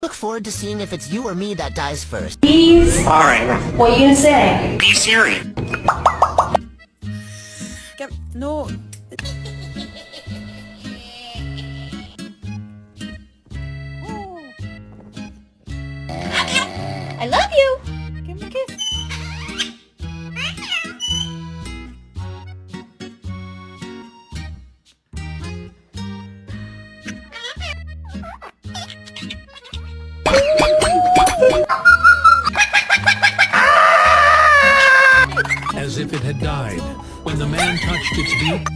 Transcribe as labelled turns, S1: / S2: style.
S1: Look forward to seeing if it's you or me that dies first.
S2: Please.
S3: Alright.
S2: What are you gonna say?
S3: Be serious.
S4: No.
S2: I love you.
S4: Give him a kiss.
S5: As if it had died. When the man touched its beak,